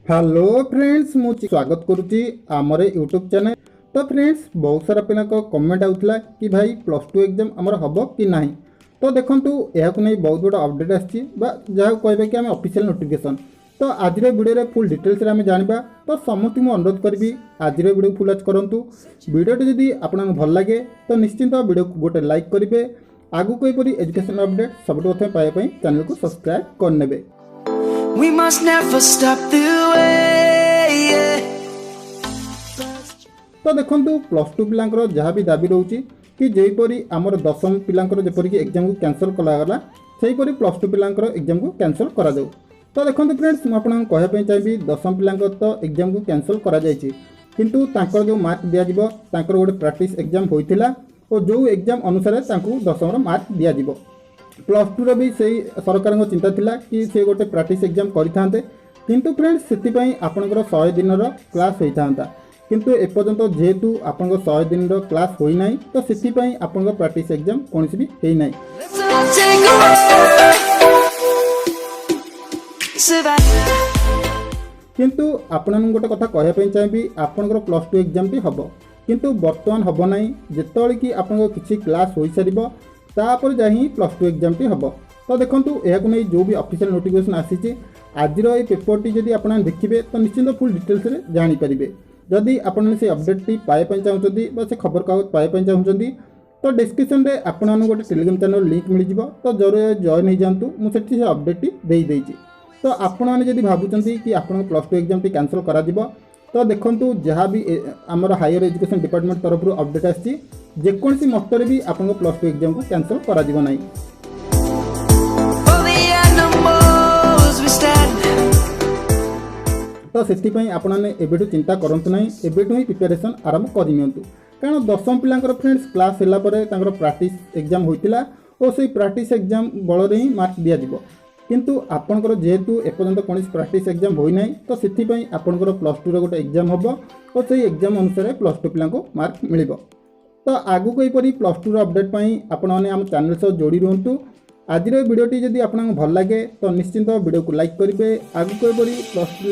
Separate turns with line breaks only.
Hello friends मुझे स्वागत करुच्ची आमर यूट्यूब चैनल। तो फ्रेंड्स बहुत सारा पिला कमेंट आउला कि भाई प्लस टू एग्जाम आमर हम कि ना। तो देखूँ यह नहीं बहुत बड़ा अपडेट आसी जहाँ कहे कि आम ऑफिशियल नोटिफिकेशन। तो आज वीडियो फुल डिटेल्स आम जाना। तो समस्त मुझे अनुरोध करी आज वीडियो फुल आज करूँ। वीडियोटी जदि आपको भल लगे तो निश्चिंत वीडियो को गोटे लाइक करेंगे। आगू कोईपरी एजुकेशन अपडेट सब प्रथम पाइबा चैनल को सब्सक्राइब करने।
We must never stop the way, yeah.
तो देखो प्लस टू पिलांकर जहाँ भी दाबी रोचे कि जयपरी आमर दशम पिलांकर जेपरिक एग्जाम को कैंसल करागला सेहीपरि प्लस टू पिलांकर एग्जाम को कैंसल करा जाऊ। तो देखो फ्रेंड्स मुझे आपको कहवाई चाहिए दशम पिलांकर तो एग्जाम को कैंसल करा जायछि किंतु तांकर जो मार्क दिया तांकर गोटे प्रैक्टिस एग्जाम होइथिला और जो एग्जाम अनुसार तांको दशम मार्क दिया प्लस टू रो भी सही सरकार चिंता थिला कि से गोटे प्रैक्टिस एग्जाम करिथांते किंतु फ्रेंड्स सेतिपई आपनकर 100 दिन रो क्लास होइथांता किंतु एपर्यंत जेहेतु आपनकर 100 दिन रो क्लास होई नाही तो सेतिपई आपनकर प्रैक्टिस एग्जाम कोनसी भी हेई नाही। किंतु आपन गोटे कथा कहया पई चाहिए आपनकर प्लस टू एग्जाम टी हबो किंतु वर्तमान हबो नाही जेतोळे कि आपनकर किछि क्लास होई सरिबो तापर जा ही प्लस टू एग्जाम टी हम। तो देखो यह नहीं जो भी ऑफिशियल नोटिफिकेशन आसी आज पेपर टी जब आप देखिए तो निश्चिंत फुल डिटेल्स जानीपर। जदि आपने से अपडेट टी पाइबा चाहते से खबर कागज पाइबा चाहते तो डिस्क्रिप्शन में आपको गोटे टेलीग्राम चैनल लिंक मिल जाव। तो जरूर जॉइन हो जातु मुझे से अपडेट टी देदेई। तो आपने भावुं कि आप plus two exam T cancel करा तो देखो जहाँ भी आमर हायर एजुकेशन डिपार्टमेंट तरफ अपडेट आसी जेकोसी मस्तर भी आप प्लस टू एग्जाम को कैंसल करा नहीं। तो से आपने एबेठू चिंता करंतु नहीं एबेठू ही प्रिपरेशन आरंभ करनियंतु कारण दशम पिलांकर फ्रेंड्स क्लास होला परे तांकर प्रैक्टिस एग्जाम होइतिला और से प्रैक्टिस एग्जाम बल रे ही मार्क दिया दिबो किंतु आपनकर जेहेतु एपर्यंत कौन प्रैक्टिस एग्जाम होई नाही तो सेथिपई आपनकर प्लस टू रो गोटे एग्जाम हबो और से एग्जाम अनुसार प्लस टू पिलांको मार्क मिलिबो। तो आगु कोईपरी प्लस टू अपडेट पाई आपने आम चैनल सह जोड़ी रुहतु। आज वीडियोटी जदि आपको भल लगे तो निश्चिंत वीडियो को लाइक करेंगे। आगु कोईपरी प्लस टू